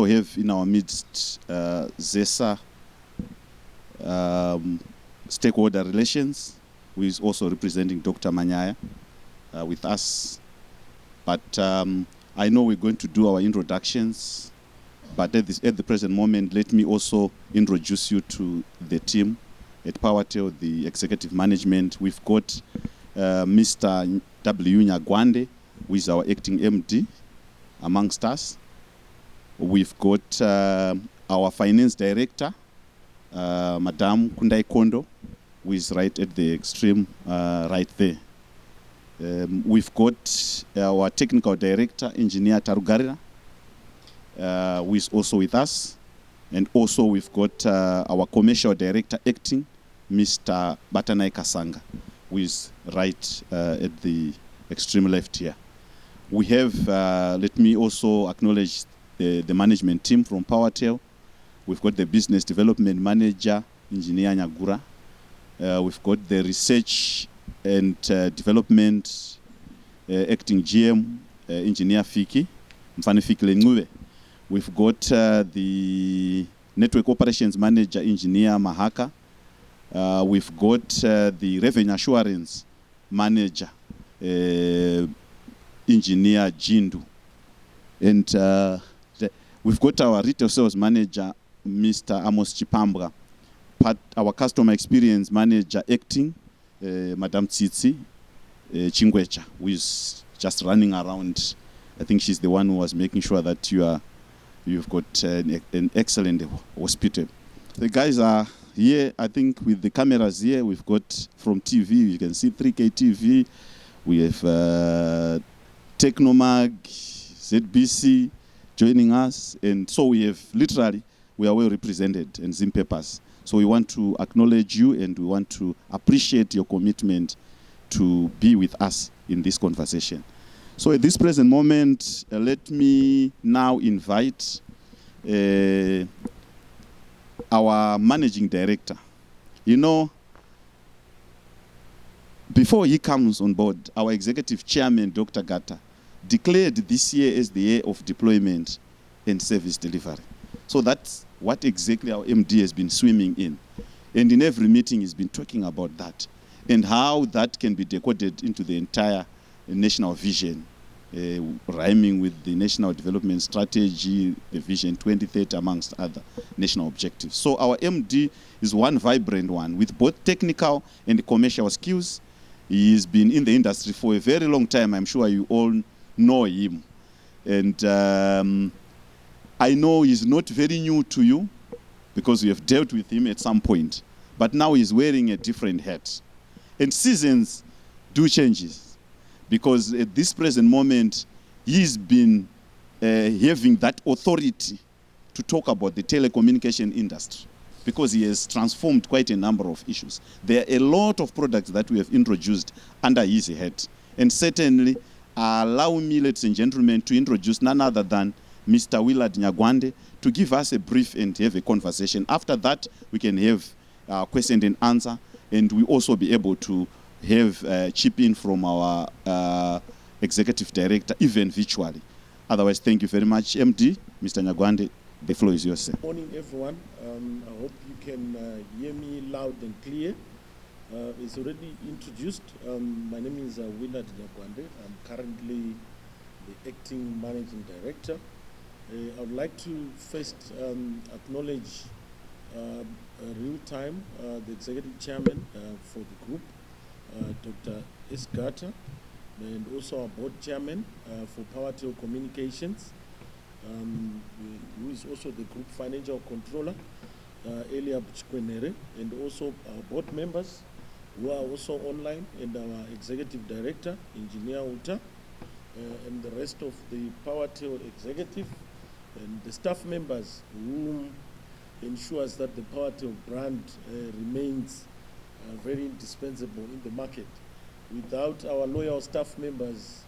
have in our midst ZESA Stakeholder Relations, who is also representing Dr. Manyaya with us. But I know we're going to do our introductions, but at the present moment, let me also introduce you to the team at Powertel, the executive management. We've got Mr. W. Nyagwande, who is our acting MD amongst us. We've got our finance director, Madam Kundai Kondo, who is right at the extreme right there. We've got our technical director, engineer Tarugarira, who is also with us. And also we've got our commercial director acting, Mr. Batanai Kasanga, who is right at the extreme left here. We have, let me also acknowledge the management team from Powertel. We've got the business development manager, engineer Nyagura. We've got the research and development acting GM, engineer Fiki, Mfane Fiki Lenguwe. We've got the network operations manager, engineer Mahaka. We've got the revenue assurance manager, engineer Jindu. And we've got our retail sales manager, Mr. Amos Chipambra. Our customer experience manager acting, Madam Tsitsi Chingwecha, who is just running around. I think she's the one who was making sure that you've got an excellent hospital. The guys are here, I think, with the cameras here. We've got from TV, you can see 3K TV. We have Technomag, ZBC joining us. And so we are well represented in Zim Papers. So we want to acknowledge you and we want to appreciate your commitment to be with us in this conversation. So at this present moment, let me now invite our managing director. You know, before he comes on board, our executive chairman, Dr. Gata, declared this year as the year of deployment and service delivery. So that's what exactly our MD has been swimming in. And in every meeting he's been talking about that and how that can be decoded into the entire national vision, rhyming with the National Development Strategy, the Vision 2030, amongst other national objectives. So our MD is one vibrant one with both technical and commercial skills. He's been in the industry for a very long time. I'm sure you all know him. And I know he's not very new to you because we have dealt with him at some point. But now he's wearing a different hat. And seasons do changes because at this present moment, he's been having that authority to talk about the telecommunication industry because he has transformed quite a number of issues. There are a lot of products that we have introduced under his head. And certainly, allow me, ladies and gentlemen, to introduce none other than Mr. Willard Nyagwande to give us a brief and have a conversation. After that, we can have question and answer, and we also be able to have chip in from our executive director, even virtually. Otherwise, thank you very much, MD. Mr. Nyagwande, the floor is yours, sir. Good morning, everyone. I hope you can hear me loud and clear. It's already introduced. My name is Willard Nyagwande. I'm currently the acting managing director. I would like to first acknowledge real time the executive chairman for the group, Dr. Esgata, and also our board chairman for Powertel Communications, who is also the group financial controller, Elia Buchkwenere, and also our board members who are also online, and our executive director, Engineer Uta, and the rest of the Powertel executive, and the staff members who ensures that the Powertel brand remains very indispensable in the market. Without our loyal staff members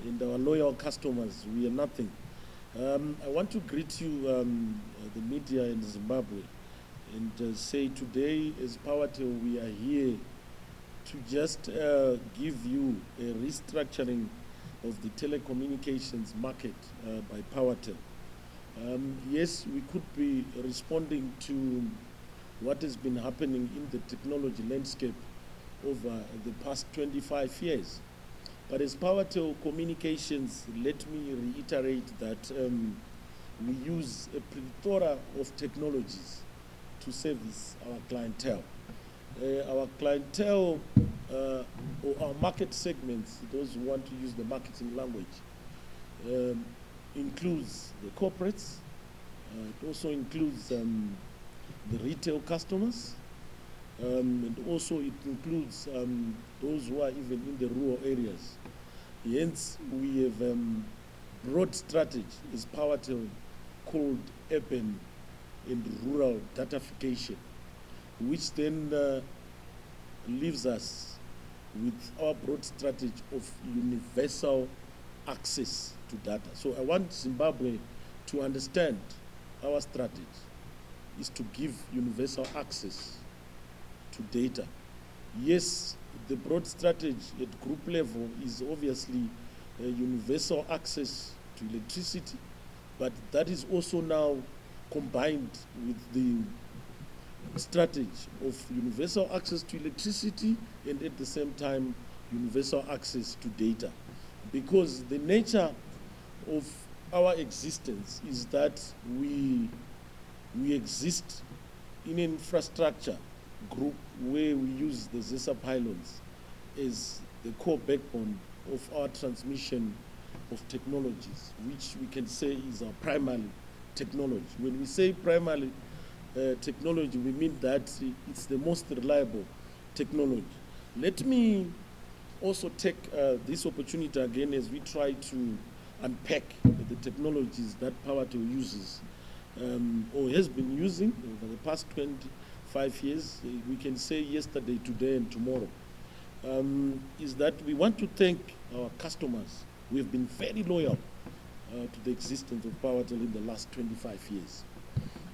and our loyal customers, we are nothing. I want to greet you, the media in Zimbabwe, and say today as Powertel we are here to just give you a restructuring of the telecommunications market by Powertel. Yes, we could be responding to what has been happening in the technology landscape over the past 25 years. But as Powertel Communications, let me reiterate that we use a plethora of technologies to service our clientele. Our clientele or our market segments, those who want to use the marketing language, includes the corporates. It also includes the retail customers, and also it includes those who are even in the rural areas. Hence, we have broad strategy as Powertel called urban and rural datafication, which then leaves us with our broad strategy of universal access to data. So I want Zimbabwe to understand our strategy is to give universal access to data. Yes, the broad strategy at group level is obviously universal access to electricity, but that is also now combined with the strategy of universal access to electricity and at the same time universal access to data. Because the nature of our existence is that we exist in an infrastructure group where we use the ZESA pylons as the core backbone of our transmission of technologies, which we can say is our primary technology. When we say primary technology, we mean that it's the most reliable technology. Let me also take this opportunity again as we try to unpack the technologies that Powertel uses or has been using over the past 25 years. We can say yesterday, today, and tomorrow. Is that we want to thank our customers. We've been very loyal to the existence of Powertel in the last 25 years.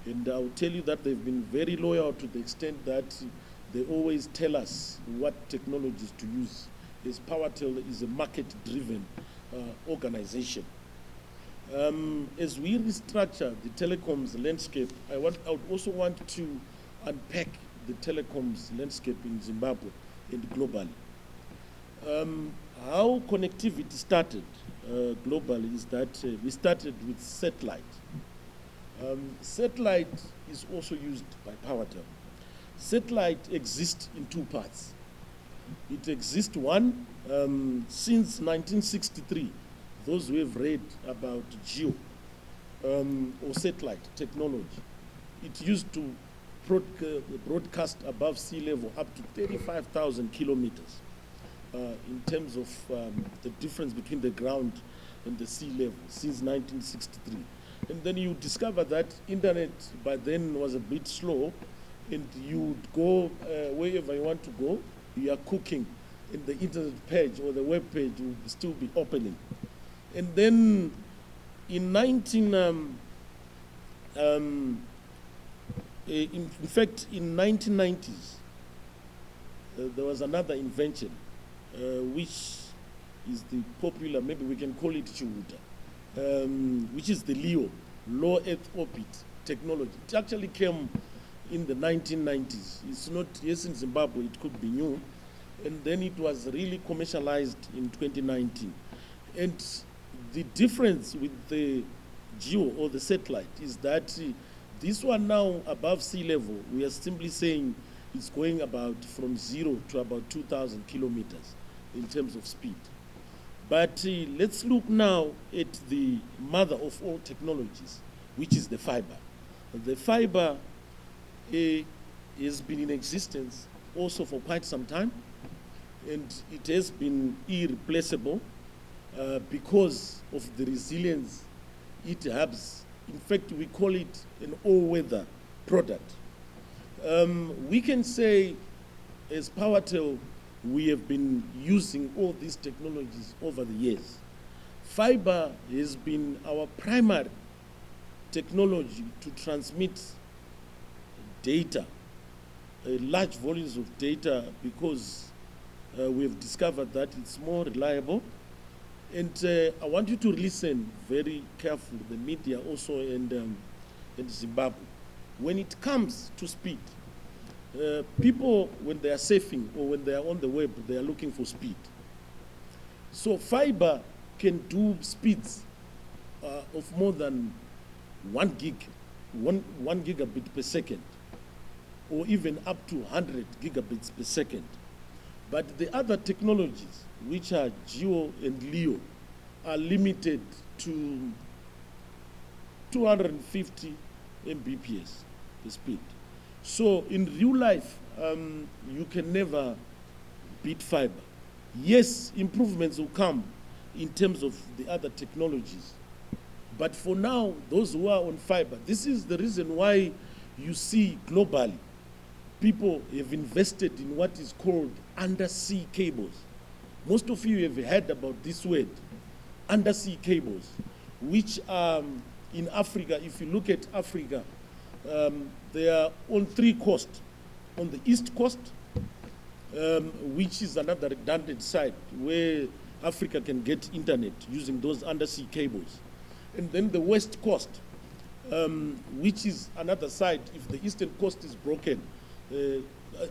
And I'll tell you that they've been very loyal to the extent that they always tell us what technologies to use, as Powertel is a market-driven organization. As we restructure the telecoms landscape, I would also want to unpack the telecoms landscape in Zimbabwe and globally. How connectivity started globally is that we started with satellite. Satellite is also used by Powertel. Satellite exists in two parts. It exists, one, since 1963, those who have read about GEO or satellite technology, it used to broadcast above sea level up to 35,000 kilometers in terms of the difference between the ground and the sea level since 1963. And then you discover that internet by then was a bit slow, and you would go wherever you want to go, you are cooking, and the internet page or the web page will still be opening. And then in in fact, in 1990s, there was another invention, which is the popular, maybe we can call it Chihuta, which is the LEO, low Earth orbit technology. It actually came in the 1990s. It's not, yes, in Zimbabwe, it could be new. And then it was really commercialized in 2019. And the difference with the GEO or the satellite is that this one now above sea level, we are simply saying it's going about from 0 to about 2,000 kilometers in terms of speed. But let's look now at the mother of all technologies, which is the fiber. The fiber has been in existence also for quite some time, and it has been irreplaceable because of the resilience it has. In fact, we call it an all-weather product. We can say, as Powertel, we have been using all these technologies over the years. Fiber has been our primary technology to transmit data, large volumes of data, because we have discovered that it's more reliable And I want you to listen very carefully, the media also and Zimbabwe. When it comes to speed, people, when they are surfing or when they are on the web, they are looking for speed. So fiber can do speeds of more than 1 gigabit per second, or even up to 100 gigabits per second. But the other technologies, which are GEO and LEO, are limited to 250 Mbps, the speed. So in real life, you can never beat fiber. Yes, improvements will come in terms of the other technologies. But for now, those who are on fiber, this is the reason why you see globally, people have invested in what is called undersea cables. Most of you have heard about this word, undersea cables, which in Africa, if you look at Africa, they are on 3 coasts. On the east coast, which is another redundant site where Africa can get internet using those undersea cables. And then the west coast, which is another site. If the eastern coast is broken,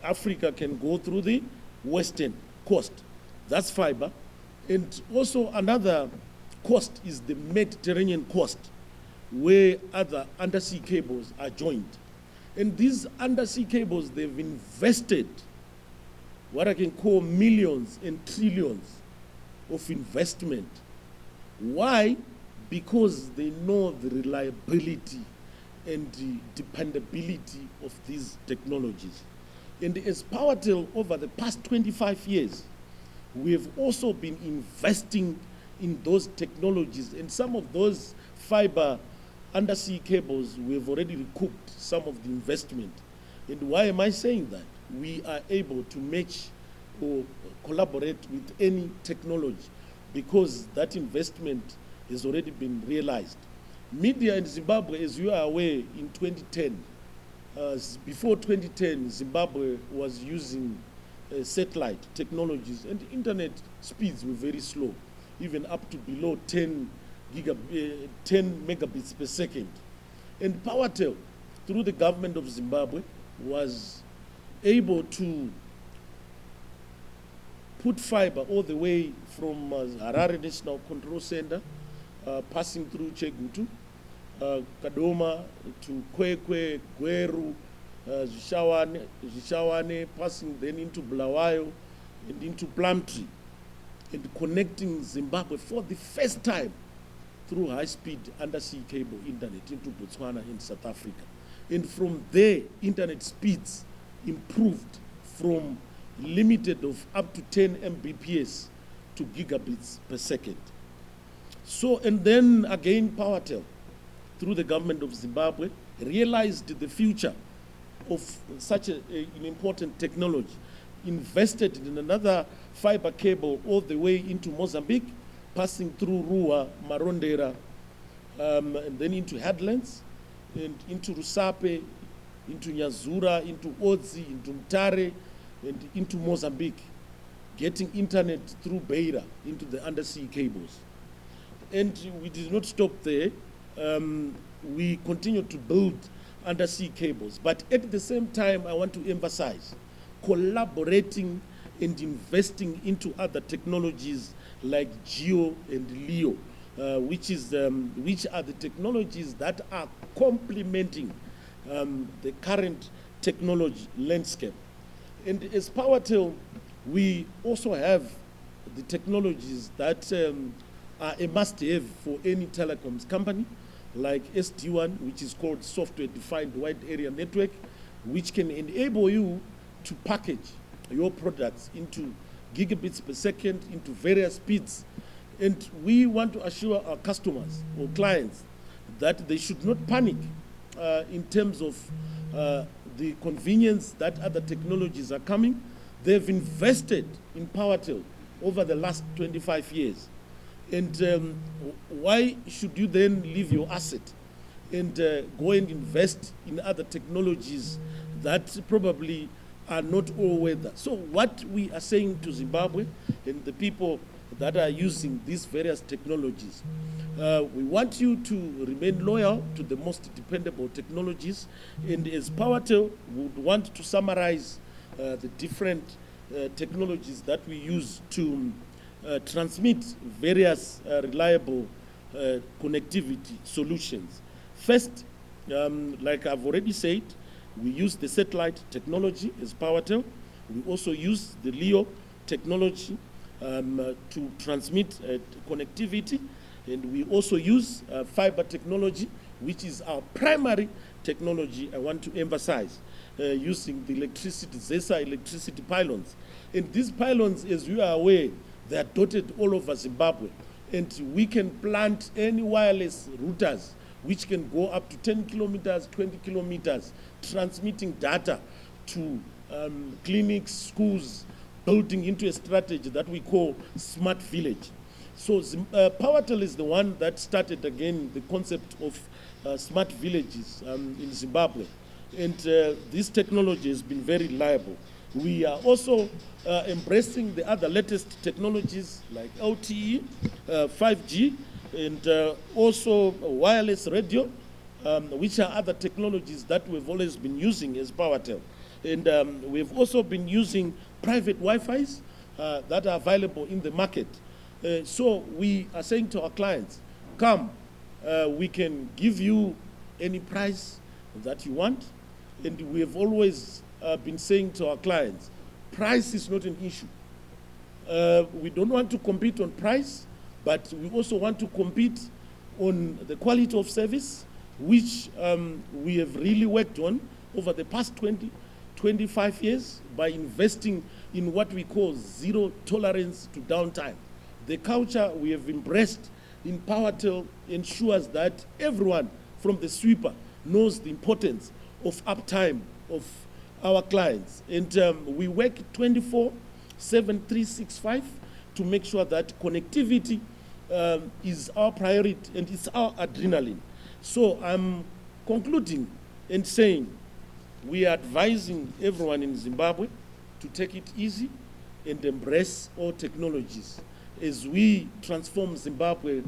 Africa can go through the western coast. That's fiber. And also another coast is the Mediterranean coast, where other undersea cables are joined. And these undersea cables, they've invested what I can call millions and trillions of investment. Why? Because they know the reliability and the dependability of these technologies. And as Powertel, over the past 25 years, we have also been investing in those technologies, and some of those fiber undersea cables, we have already recouped some of the investment. And why am I saying that? We are able to match or collaborate with any technology because that investment has already been realized. Media in Zimbabwe, as you are aware, in 2010, before 2010, Zimbabwe was using satellite technologies, and internet speeds were very slow, even up to below 10 megabits per second. And Powertel, through the government of Zimbabwe, was able to put fiber all the way from Harare National Control Center, passing through Chegutu, Kadoma to Kwekwe, Gweru, Zhishawane, passing then into Bulawayo and into Plumtree, and connecting Zimbabwe for the first time through high-speed undersea cable internet into Botswana and South Africa. And from there, internet speeds improved from limited of up to 10 Mbps to gigabits per second. So, and then again, Powertel, through the government of Zimbabwe, realized the future of such an important technology, invested in another fiber cable all the way into Mozambique, passing through Rua, Marondera, and then into Headlands, and into Rusape, into Nyazura, into Odzi, into Mtare, and into Mozambique, getting internet through Beira into the undersea cables. And we did not stop there. We continue to build undersea cables. But at the same time, I want to emphasize collaborating and investing into other technologies like GEO and LEO, which are the technologies that are complementing the current technology landscape. And as Powertel, we also have the technologies that are a must-have for any telecoms company, like SD1, which is called Software-Defined Wide Area Network, which can enable you to package your products into gigabits per second, into various speeds. And we want to assure our customers or clients that they should not panic in terms of the convenience that other technologies are coming. They've invested in Powertel over the last 25 years. And why should you then leave your asset and go and invest in other technologies that probably are not all weather? So what we are saying to Zimbabwe and the people that are using these various technologies. We want you to remain loyal to the most dependable technologies, and as Powertel, we would want to summarize the different technologies that we use to transmit various reliable connectivity solutions. First, like I've already said, we use the satellite technology as Powertel. We also use the LEO technology to transmit connectivity, and we also use fiber technology, which is our primary technology, I want to emphasize, using the electricity, ZESA electricity pylons. And these pylons, as you are aware, they are dotted all over Zimbabwe, and we can plant any wireless routers which can go up to 10 kilometers, 20 kilometers, transmitting data to clinics, schools, building into a strategy that we call smart village. So Powertel is the one that started again the concept of smart villages in Zimbabwe. And this technology has been very reliable. We are also embracing the other latest technologies like LTE, 5G, and also wireless radio, which are other technologies that we've always been using as Powertel. And we've also been using private Wi-Fis that are available in the market. So we are saying to our clients, come, we can give you any price that you want. And we have always been saying to our clients, price is not an issue. We don't want to compete on price, but we also want to compete on the quality of service, which we have really worked on over the past 25 years by investing in what we call zero tolerance to downtime. The culture we have embraced in Powertel ensures that everyone from the sweeper knows the importance of uptime of our clients. And we work 24/7, 365 to make sure that connectivity is our priority and it's our adrenaline. So I'm concluding and saying we are advising everyone in Zimbabwe to take it easy and embrace all technologies as we transform Zimbabwe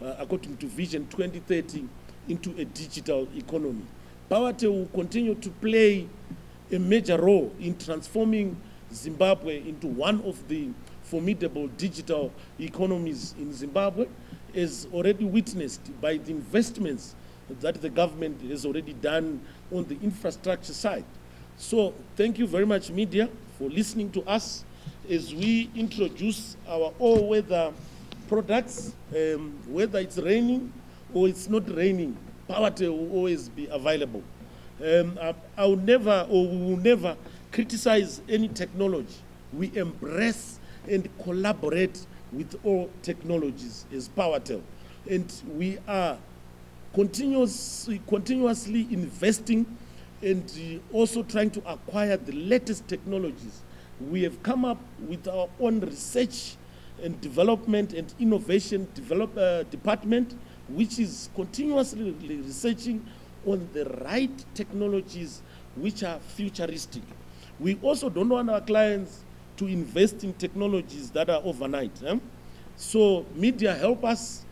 according to Vision 2030 into a digital economy. Powertel will continue to play a major role in transforming Zimbabwe into one of the formidable digital economies in Zimbabwe, as already witnessed by the investments that the government has already done on the infrastructure side. So thank you very much, media, for listening to us as we introduce our all-weather products, whether it's raining or it's not raining. Powertel will always be available. I will never, or we will never criticize any technology. We embrace and collaborate with all technologies as Powertel. And we are continuously investing and also trying to acquire the latest technologies. We have come up with our own research and development and innovation department, which is continuously researching on the right technologies which are futuristic. We also don't want our clients to invest in technologies that are overnight. So media help us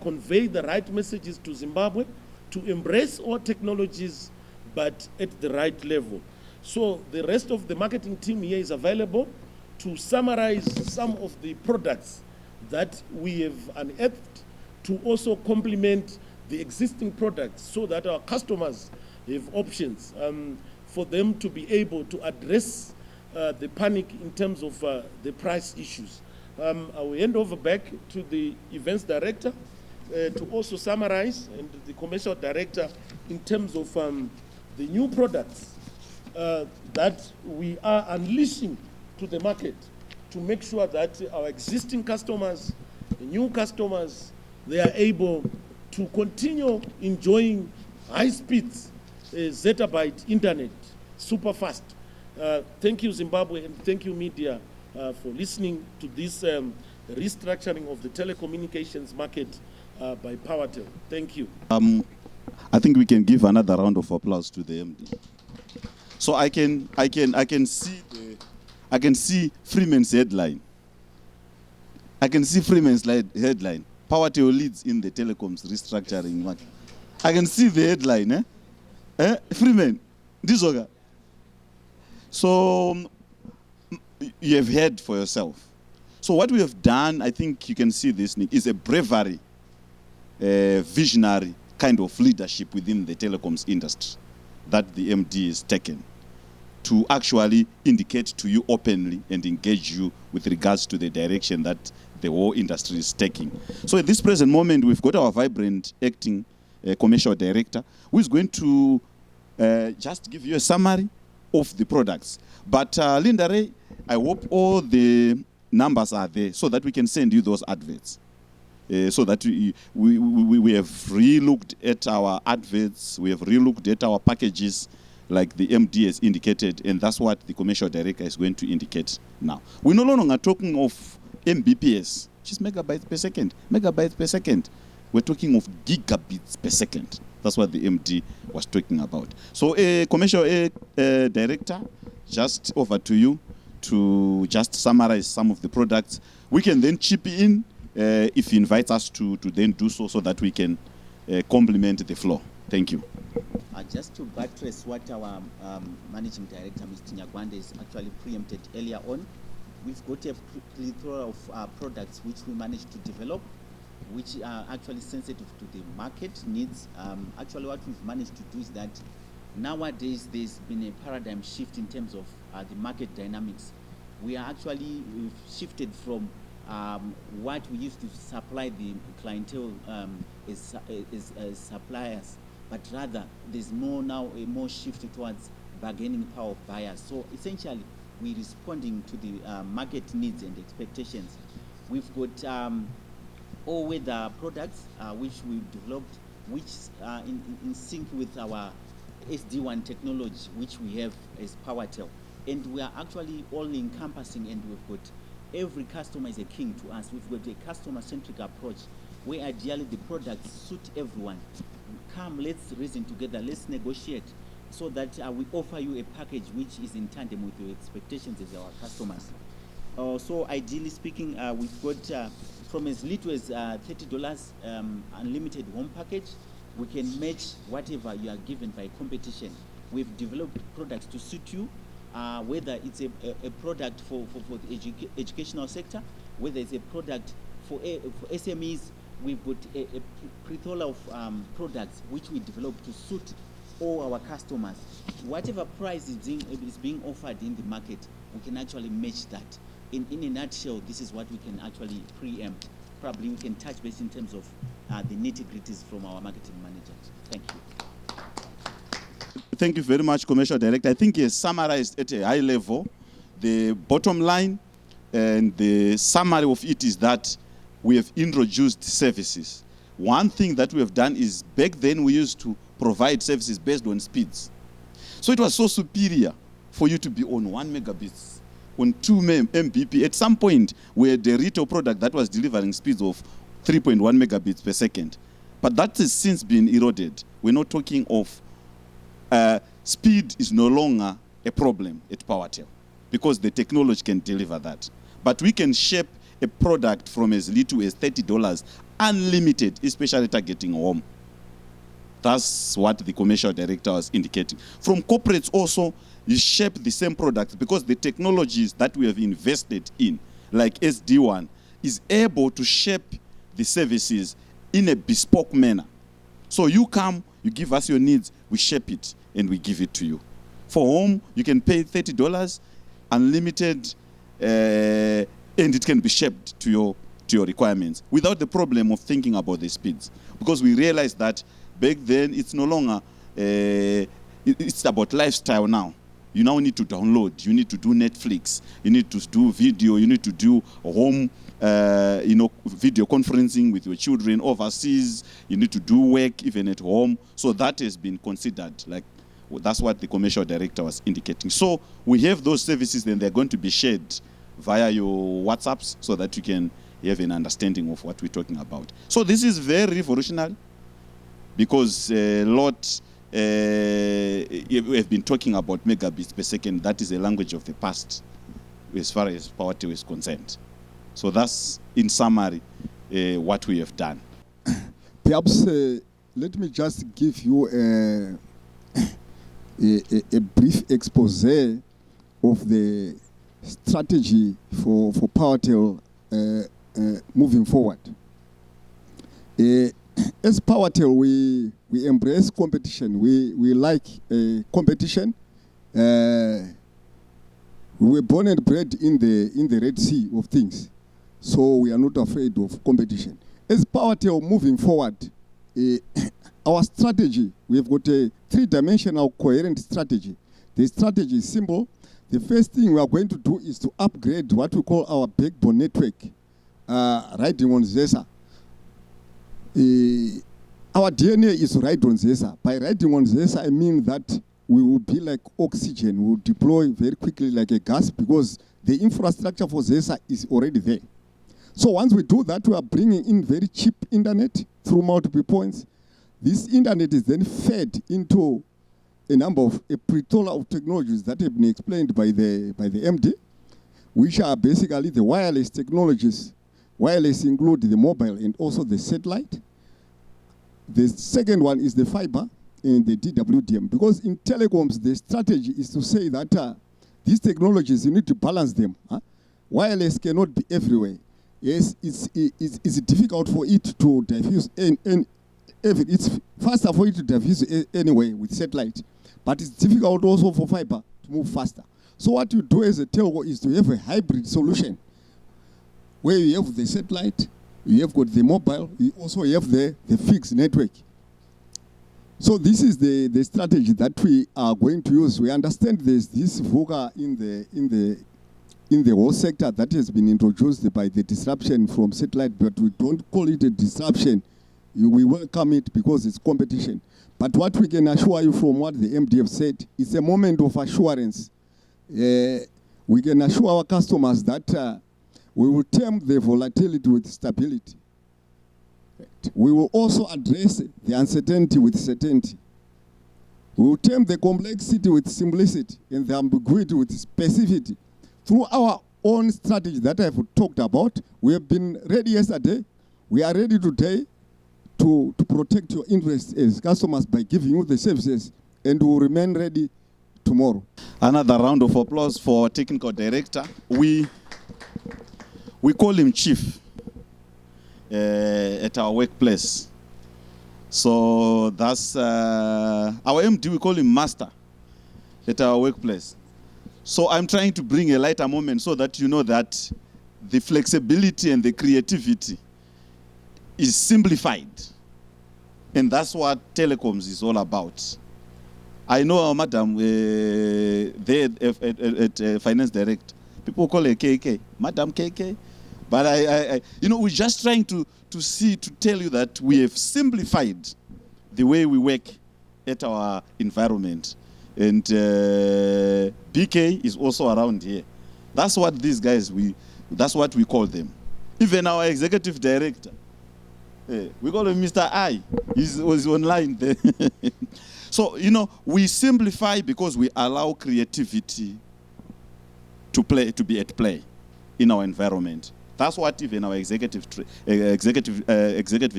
convey the right messages to Zimbabwe to embrace all technologies, but at the right level. So the rest of the marketing team here is available to summarize some of the products that we have unearthed to also complement the existing products so that our customers have options for them to be able to address the panic in terms of the price issues. I will hand over back to the events director to also summarize, and the commercial director in terms of the new products that we are unleashing to the market to make sure that our existing customers, the new customers, they are able to continue enjoying high speeds, zettabyte internet, super fast. Thank you, Zimbabwe, and thank you, media, for listening to this restructuring of the telecommunications market by Powertel. Thank you. I think we can give another round of applause to the MD. So I can see Freeman's headline. I can see Freeman's headline. Powertel leads in the telecoms restructuring market. I can see the headline. Freeman, this okay. So you have heard for yourself. So what we have done, I think you can see this, Nick, is a bravery, visionary kind of leadership within the telecoms industry that the MD has taken to actually indicate to you openly and engage you with regards to the direction that the whole industry is taking. So at this present moment, we've got our vibrant acting commercial director who is going to just give you a summary of the products. But Linda Ray, I hope all the numbers are there so that we can send you those adverts. So that we have re-looked at our adverts, we have re-looked at our packages like the MD has indicated, and that's what the commercial director is going to indicate now. We're no longer talking of Mbps, which is megabytes per second, megabytes per second. We're talking of gigabits per second. That's what the MD was talking about. So commercial director, just over to you to just summarize some of the products. We can then chip in if he invites us to then do so that we can complement the floor. Thank you. Just to buttress what our Managing Director, Mr. Nyagwande, has actually preempted earlier on, we've got a plethora of products which we managed to develop, which are actually sensitive to the market needs. Actually, what we've managed to do is that nowadays there's been a paradigm shift in terms of the market dynamics. We've shifted from what we used to supply the clientele as suppliers, but rather there's a more shift towards bargaining power of buyers. So essentially, we're responding to the market needs and expectations. We've got all-weather products which we've developed, which are in sync with our SD1 technology, which we have as Powertel. And we are actually all encompassing, and we've got every customer is a king to us. We've got a customer-centric approach where ideally the products suit everyone. Come, let's reason together, let's negotiate so that we offer you a package which is in tandem with your expectations as our customers. So ideally speaking, we've got from as little as $30 unlimited home package. We can match whatever you are given by competition. We've developed products to suit you, whether it's a product for the educational sector, whether it's a product for SMEs. We've got a plethora of products which we develop to suit all our customers. Whatever price is being offered in the market, we can actually match that. In a nutshell, this is what we can actually preempt. Probably we can touch base in terms of the nitty-gritties from our marketing managers. Thank you. Thank you very much, Commercial Director. I think he has summarized at a high level the bottom line, and the summary of it is that we have introduced services. One thing that we have done is back then we used to provide services based on speeds. So it was so superior for you to be on 1 megabits, on 2 Mbps. At some point, we had a retail product that was delivering speeds of 3.1 megabits per second. But that has since been eroded. We're not talking of speed is no longer a problem at Powertel because the technology can deliver that. But we can shape a product from as little as $30, unlimited, especially targeting home. That's what the commercial director was indicating. From corporates also, you shape the same products because the technologies that we have invested in, like SD1, is able to shape the services in a bespoke manner. So you come, you give us your needs, we shape it, and we give it to you. For home, you can pay $30, unlimited, and it can be shaped to your requirements without the problem of thinking about the speeds. Because we realized that back then it's no longer, it's about lifestyle now. You now need to download, you need to do Netflix, you need to do video, you need to do home, video conferencing with your children overseas, you need to do work even at home. So that has been considered, like that's what the commercial director was indicating. So we have those services, then they're going to be shared via your WhatsApps so that you can have an understanding of what we're talking about. So this is very revolutionary because a lot we have been talking about megabits per second. That is a language of the past as far as Powertel is concerned. So that's, in summary, what we have done. Perhaps let me just give you a brief expose of the strategy for Powertel moving forward. As Powertel, we embrace competition. We like competition. We were born and bred in the Red Sea of things, so we are not afraid of competition. As Powertel moving forward, our strategy, we've got a three-dimensional coherent strategy. The strategy is simple. The first thing we are going to do is to upgrade what we call our backbone network, riding on ZESA. Our DNA is ride on ZESA. By riding on ZESA, I mean that we will be like oxygen. We will deploy very quickly like a gas because the infrastructure for ZESA is already there. So once we do that, we are bringing in very cheap internet through multiple points. This internet is then fed into a number of a plethora of technologies that have been explained by the MD, which are basically the wireless technologies. Wireless include the mobile and also the satellite. The second one is the fiber and the DWDM. Because in telecoms, the strategy is to say that these technologies, you need to balance them. Wireless cannot be everywhere. Yes, it's difficult for it to diffuse, and it's faster for it to diffuse anyway with satellite. But it's difficult also for fiber to move faster. So what you do as a telco is to have a hybrid solution where you have the satellite, you have got the mobile, you also have the fixed network. So this is the strategy that we are going to use. We understand there's this VUCA in the whole sector that has been introduced by the disruption from satellite, but we don't call it a disruption. We welcome it because it's competition. But what we can assure you from what the MD have said, it's a moment of assurance. We can assure our customers that we will tame the volatility with stability. We will also address the uncertainty with certainty. We will tame the complexity with simplicity and the ambiguity with specificity. Through our own strategy that I have talked about, we have been ready yesterday. We are ready today to protect your interests as customers by giving you the services, and we will remain ready tomorrow. Another round of applause for our technical director. We call him chief at our workplace. So that's our MD, we call him master at our workplace. So I'm trying to bring a lighter moment so that you know that the flexibility and the creativity is simplified. And that's what telecoms is all about. I know our madam, there at finance director, people call her KK, Madam KK. But we're just trying to tell you that we have simplified the way we work at our environment. And BK is also around here. That's what these guys, that's what we call them. Even our executive director, we call him Mr. I. He was online there. So, we simplify because we allow creativity to be at play in our environment. That's what even our executive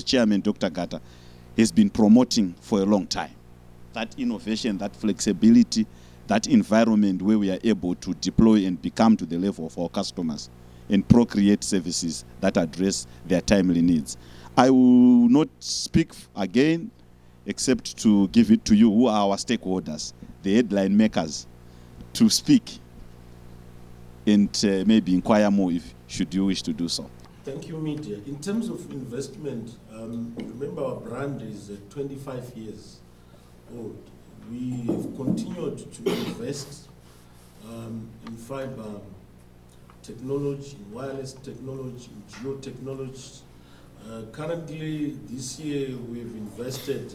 chairman, Dr. Gata, has been promoting for a long time. That innovation, that flexibility, that environment where we are able to deploy and become to the level of our customers and procreate services that address their timely needs. I will not speak again, except to give it to you, who are our stakeholders, the headline makers, to speak and maybe inquire more if should you wish to do so. Thank you, Media. In terms of investment, remember our brand is 25 years old. We have continued to invest in fiber technology, in wireless technology, in geotechnology. Currently, this year, we've invested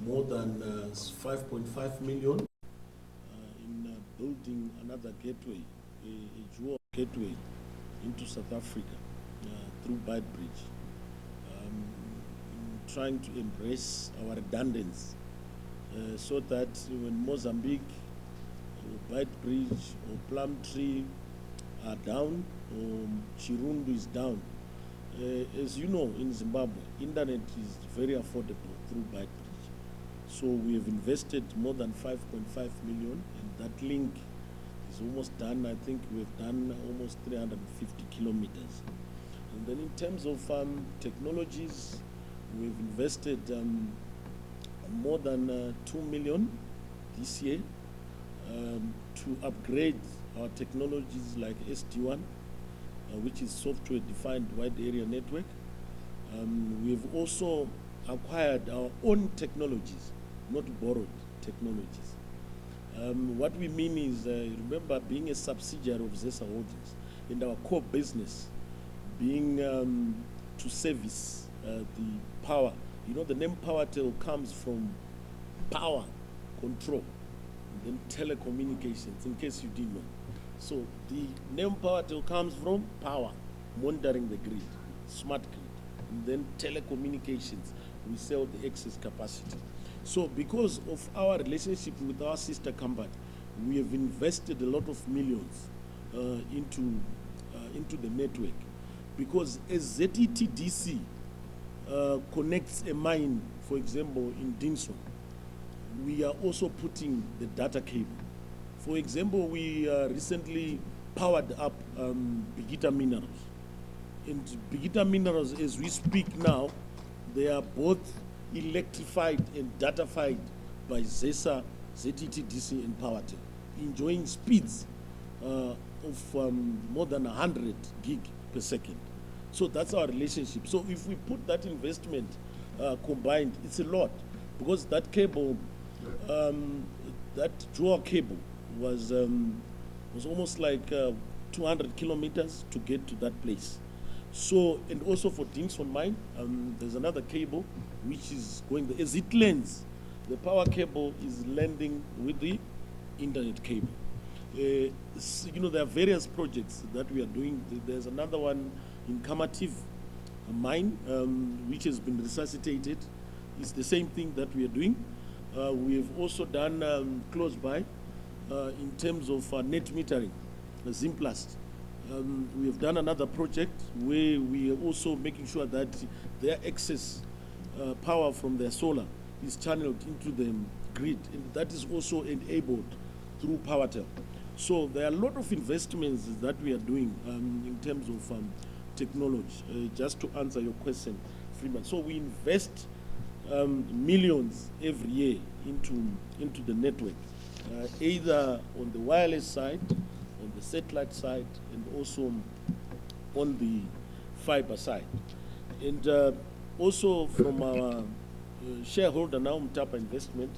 more than 5.5 million in building another gateway, a dual gateway into South Africa through Byte Bridge, trying to embrace our redundancy so that when Mozambique, or Byte Bridge, or Plum Tree, are down, or Chirundu is down. As you know, in Zimbabwe, internet is very affordable through Bytebridge. So we have invested more than 5.5 million, and that link is almost done. I think we've done almost 350 kilometers. And then in terms of technologies, we've invested more than 2 million this year to upgrade our technologies like SD1, which is software-defined wide area network. We've also acquired our own technologies, not borrowed technologies. What we mean is, remember, being a subsidiary of ZESA Holdings, and our core business being to service the power. You know, the name Powertel comes from power, control, and then telecommunications, in case you didn't know. So the name Powertel comes from power, monitoring the grid, smart grid, and then telecommunications, we sell the excess capacity. So because of our relationship with our sister company, we have invested a lot of millions into the network. Because as ZETDC connects a mine, for example, in Dinson, we are also putting the data cable. For example, we recently powered up Bigita Minerals. And Bigita Minerals, as we speak now, they are both electrified and datafied by ZESA, ZETDC, and Powertel, enjoying speeds of more than 100 gig per second. So that's our relationship. So if we put that investment combined, it's a lot, because that cable, that dual cable was almost like 200 kilometers to get to that place. So, and also for Dinson Mine, there's another cable which is going there. As it lands, the power cable is landing with the internet cable. You know, there are various projects that we are doing. There's another one in Kamativ mine, which has been resuscitated. It's the same thing that we are doing. We have also done close by in terms of net metering, Zimplast. We have done another project where we are also making sure that their excess power from their solar is channeled into the grid, and that is also enabled through Powertel. So there are a lot of investments that we are doing in terms of technology. Just to answer your question, Freeman. So we invest millions every year into the network, either on the wireless side, on the satellite side, and also on the fiber side. And also from our shareholder now, Mtapa Investment,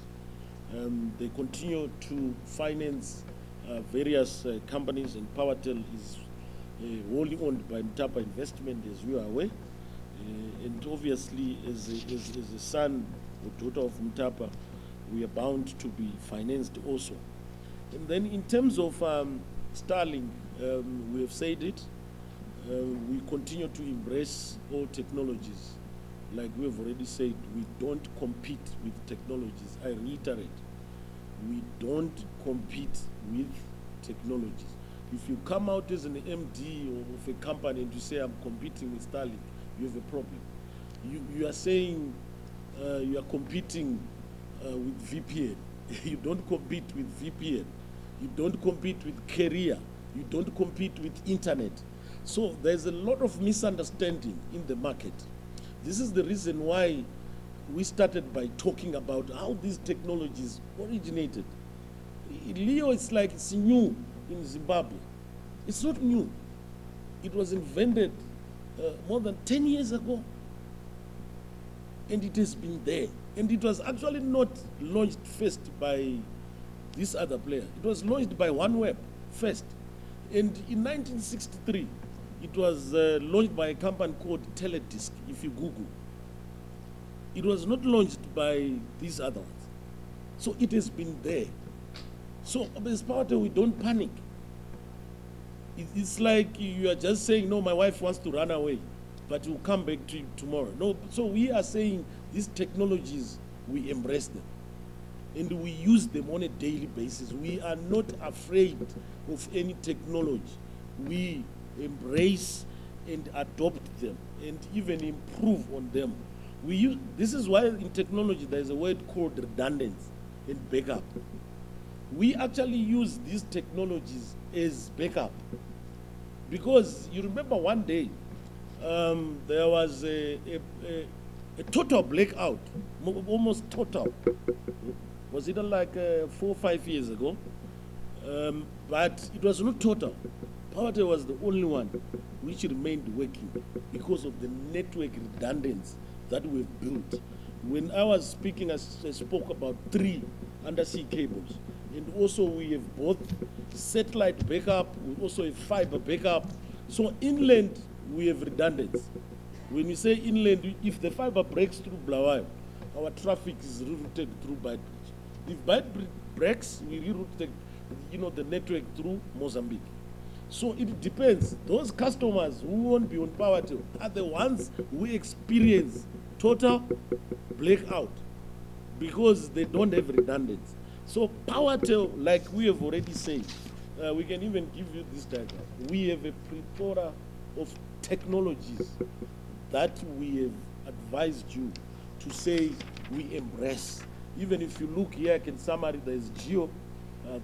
they continue to finance various companies, and Powertel is wholly owned by Mtapa Investment, as you are aware. And obviously, as a son or daughter of Mtapa, we are bound to be financed also. And then in terms of Starlink, we have said it, we continue to embrace all technologies. Like we have already said, we don't compete with technologies. I reiterate, we don't compete with technologies. If you come out as an MD of a company and you say, I'm competing with Starlink, you have a problem. You are saying you are competing with VPN. You don't compete with VPN. You don't compete with carrier. You don't compete with internet. So there's a lot of misunderstanding in the market. This is the reason why we started by talking about how these technologies originated. LEO is like it's new in Zimbabwe. It's not new. It was invented more than 10 years ago. And it has been there. And it was actually not launched first by this other player. It was launched by OneWeb first. And in 1963, it was launched by a company called Teledisc, if you Google. It was not launched by these other ones. So it has been there. So as Powertel, we don't panic. It's like you are just saying, no, my wife wants to run away, but you'll come back to tomorrow. No, so we are saying these technologies, we embrace them. And we use them on a daily basis. We are not afraid of any technology we embrace and adopt them and even improve on them. This is why in technology there is a word called redundancy and backup. We actually use these technologies as backup, because you remember one day there was a total blackout, almost total. Was it like 4 or 5 years ago? But it was not total. Powertel was the only one which remained working because of the network redundancy that we've built. When I was speaking, I spoke about 3 undersea cables. And also we have both satellite backup, we also have fiber backup. So inland, we have redundancy. When we say inland, if the fiber breaks through Blawayo, our traffic is rerouted through Beitbridge. If Beitbridge breaks, we reroute the network through Mozambique. So it depends. Those customers who won't be on Powertel are the ones who experience total blackout because they don't have redundancy. So Powertel, like we have already said, we can even give you this diagram. We have a plethora of technologies that we have advised you to say we embrace. Even if you look here, I can summary, there's Geo,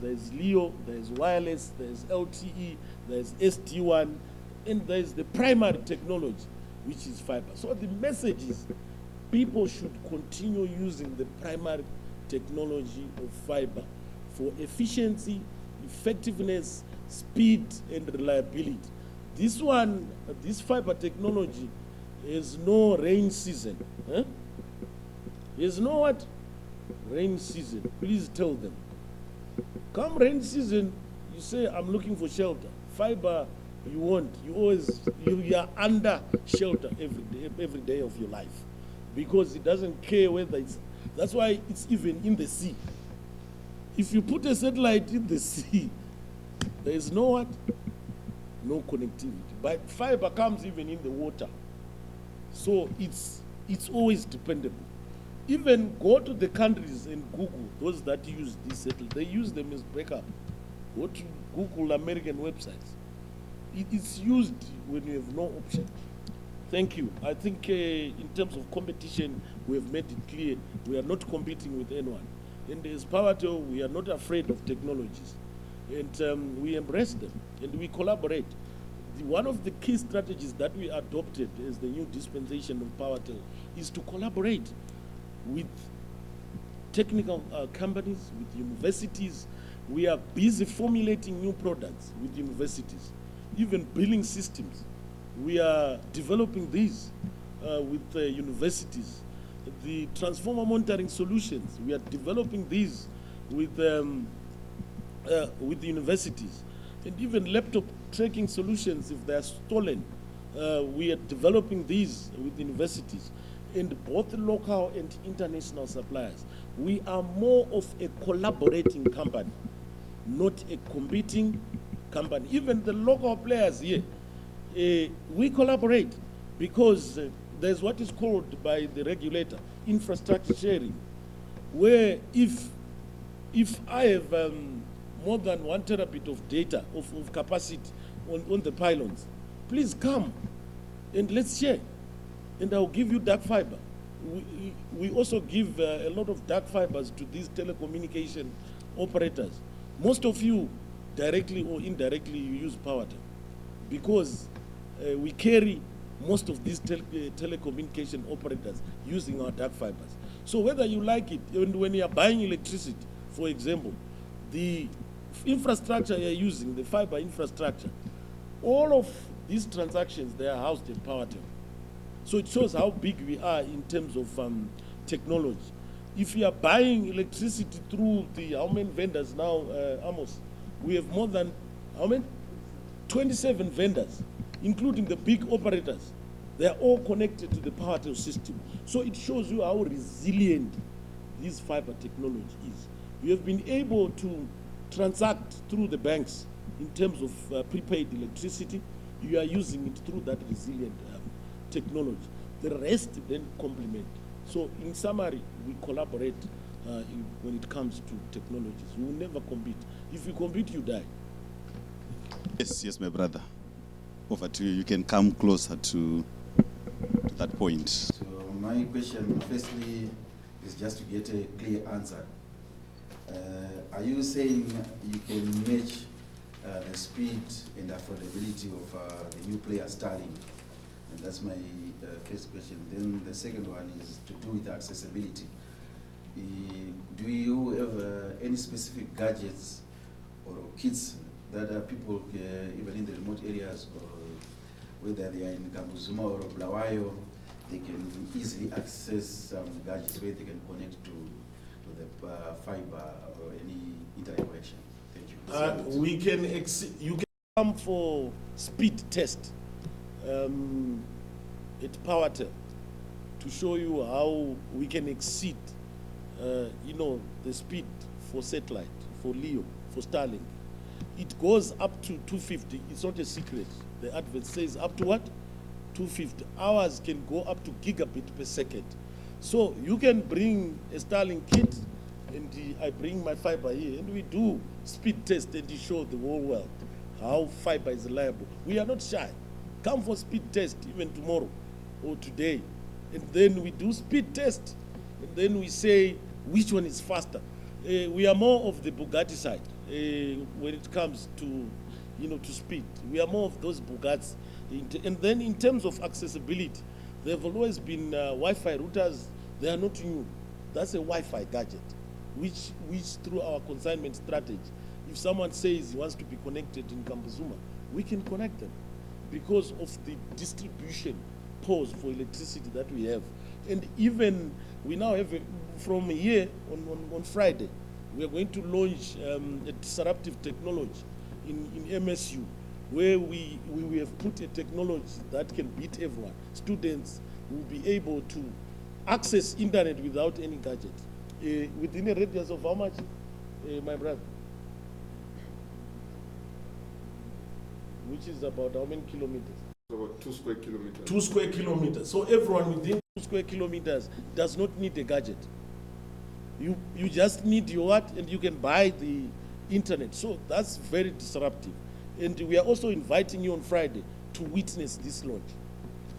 there's Leo, there's wireless, there's LTE, there's SD1, and there's the primary technology, which is fiber. So the message is people should continue using the primary technology of fiber for efficiency, effectiveness, speed, and reliability. This fiber technology has no rain season. There's no what? Rain season. Please tell them. Come rain season, you say, I'm looking for shelter. Fiber, you want. You are under shelter every day of your life. Because it doesn't care whether it's, that's why it's even in the sea. If you put a satellite in the sea, there is no what? No connectivity. But fiber comes even in the water. So it's always dependable. Even go to the countries and Google, those that use these satellites, they use them as backup. Go to Google American websites. It's used when you have no option. Thank you. I think in terms of competition, we have made it clear we are not competing with anyone. And as Powertel, we are not afraid of technologies. And we embrace them and we collaborate. One of the key strategies that we adopted as the new dispensation of Powertel is to collaborate with technical companies, with universities. We are busy formulating new products with universities, even billing systems. We are developing these with universities. The transformer monitoring solutions, we are developing these with the universities. And even laptop tracking solutions, if they are stolen, we are developing these with universities. And both local and international suppliers. We are more of a collaborating company, not a competing company. Even the local players here, we collaborate because there's what is called by the regulator infrastructure sharing, where if I have more than 1 terabit of data, of capacity on the pylons, please come and let's share. And I'll give you dark fiber. We also give a lot of dark fibers to these telecommunication operators. Most of you, directly or indirectly, you use Powertel because we carry most of these telecommunication operators using our dark fibers. So whether you like it, and when you are buying electricity, for example, the infrastructure you're using, the fiber infrastructure, all of these transactions, they are housed in Powertel. So it shows how big we are in terms of technology. If you are buying electricity through how many vendors now, Amos? We have more than, how many? 27 vendors, including the big operators. They are all connected to the Powertel system. So it shows you how resilient this fiber technology is. We have been able to transact through the banks in terms of prepaid electricity. You are using it through that resilient technology. The rest then complement. So in summary, we collaborate when it comes to technologies. We will never compete. If you compete, you die. Yes, my brother. Over to you. You can come closer to that point. So my question, firstly, is just to get a clear answer. Are you saying you can match the speed and affordability of the new player Starlink? And that's my first question. Then the second one is to do with accessibility. Do you have any specific gadgets or kits that people, even in the remote areas, or whether they are in Kambuzuma or Blawayo, they can easily access some gadgets where they can connect to the fiber or any internet connection? Thank you. You can come for speed test at Powertel to show you how we can exceed the speed for satellite, for LEO, for Starlink. It goes up to 250. It's not a secret. The advert says up to what? 250. Ours can go up to gigabit per second. So you can bring a Starlink kit, and I bring my fiber here, and we do speed test and show the whole world how fiber is reliable. We are not shy. Come for speed test even tomorrow or today. And then we do speed test, and then we say which one is faster. We are more of the Bugatti side when it comes to speed. We are more of those Bugattis. And then in terms of accessibility, there have always been Wi-Fi routers. They are not new. That's a Wi-Fi gadget, which through our consignment strategy, if someone says he wants to be connected in Kambuzuma, we can connect them because of the distribution pause for electricity that we have. And even we now have, from here on Friday, we are going to launch a disruptive technology in MSU, where we have put a technology that can beat everyone. Students will be able to access internet without any gadget. Within a radius of how much, my brother? Which is about how many kilometers? About 2 square kilometers. 2 square kilometers. So everyone within 2 square kilometers does not need a gadget. You just need your what, and you can buy the internet. So that's very disruptive. And we are also inviting you on Friday to witness this launch.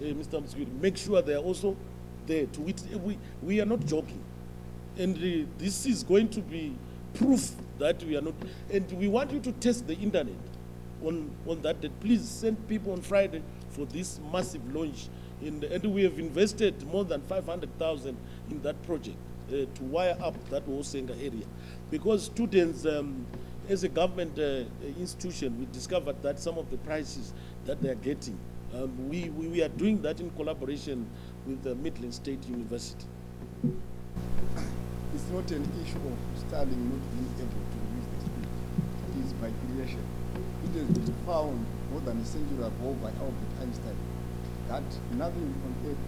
Mr. Mskwiri, make sure they are also there to witness. We are not joking. And this is going to be proof that we are not. And we want you to test the internet on that day. Please send people on Friday for this massive launch. And we have invested more than 500,000 in that project to wire up that whole Senga area. Because students, as a government institution, we discovered that some of the prices that they are getting, we are doing that in collaboration with the Midland State University. It's not an issue of Starlink not being able to use the speed. It is by creation. It has been found more than a century ago by Albert Einstein that nothing on earth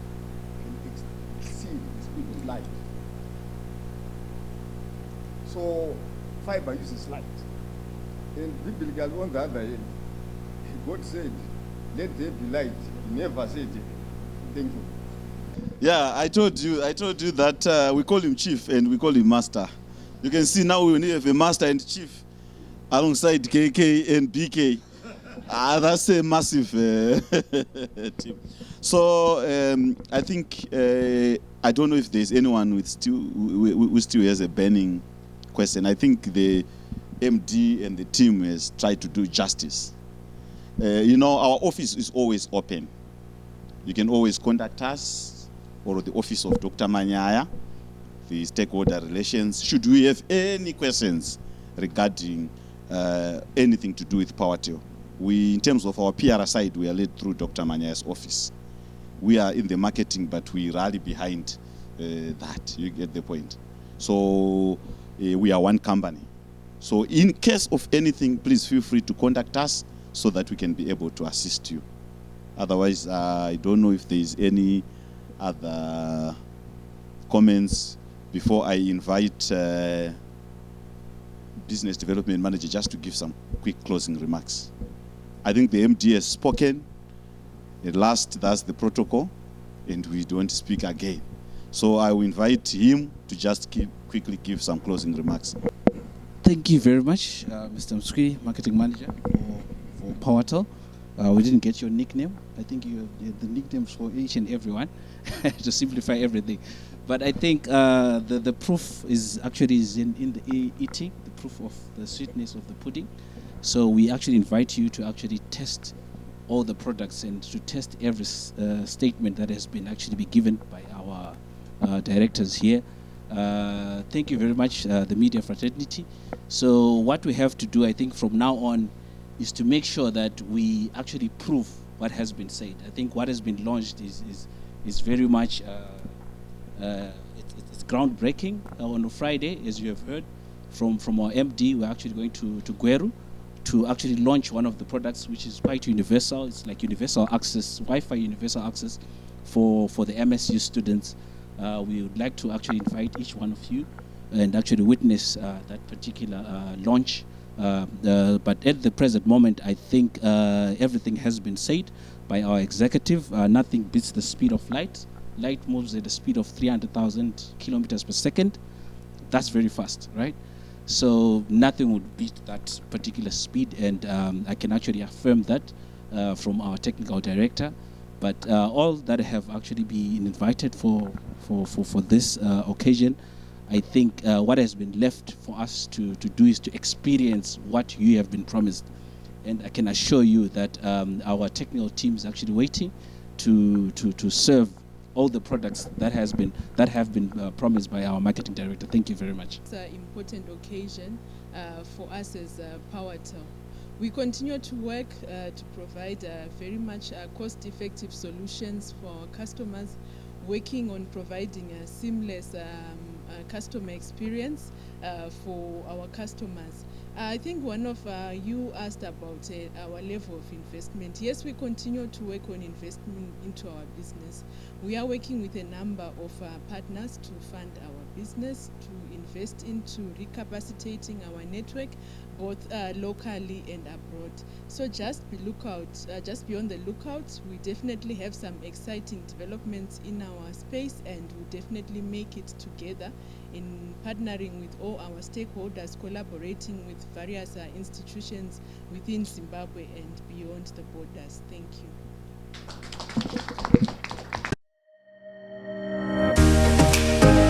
can exceed the speed of light. So fiber uses light. And biblically, on the other hand, God said, let there be light. He never said, thank you. Yeah, I told you that we call him chief and we call him master. You can see now we only have a master and chief alongside KK and BK. That's a massive team. So I think, I don't know if there's anyone who still has a burning question. I think the MD and the team has tried to do justice. Our office is always open. You can always contact us or the office of Dr. Manyaya, the stakeholder relations, should we have any questions regarding anything to do with Powertel. In terms of our PR side, we are led through Dr. Manyaya's office. We are in the marketing, but we rally behind that. You get the point. So we are one company. So in case of anything, please feel free to contact us so that we can be able to assist you. Otherwise, I don't know if there is any other comments before I invite Business Development Manager just to give some quick closing remarks. I think the MD has spoken. At last, that's the protocol, and we don't speak again. So I will invite him to just quickly give some closing remarks. Thank you very much, Mr. Mskwiri, Marketing Manager, for Powertel. We didn't get your nickname. I think you have the nicknames for each and everyone to simplify everything. But I think the proof is in the eating, the proof of the sweetness of the pudding. So we actually invite you to actually test all the products and to test every statement that has been given by our directors here. Thank you very much, the media fraternity. So what we have to do, I think, from now on, is to make sure that we actually prove what has been said. I think what has been launched is very much it's groundbreaking. On Friday, as you have heard from our MD, we're actually going to Gweru to actually launch one of the products, which is quite universal. It's like universal access, Wi-Fi universal access for the MSU students. We would like to actually invite each one of you and actually witness that particular launch. But at the present moment, I think everything has been said by our executive. Nothing beats the speed of light. Light moves at the speed of 300,000 kilometers per second. That's very fast, right? So nothing would beat that particular speed, and I can actually affirm that from our technical director. But all that have actually been invited for this occasion, I think what has been left for us to do is to experience what you have been promised. And I can assure you that our technical team is actually waiting to serve all the products that have been promised by our marketing director. Thank you very much. It's an important occasion for us as Powertel. We continue to work to provide very much cost-effective solutions for our customers, working on providing a seamless customer experience for our customers. I think one of you asked about our level of investment. Yes, we continue to work on investment into our business. We are working with a number of partners to fund our business, to invest into recapacitating our network, both locally and abroad. So just be on the lookout. We definitely have some exciting developments in our space, and we'll definitely make it together in partnering with all our stakeholders, collaborating with various institutions within Zimbabwe and beyond the borders. Thank you.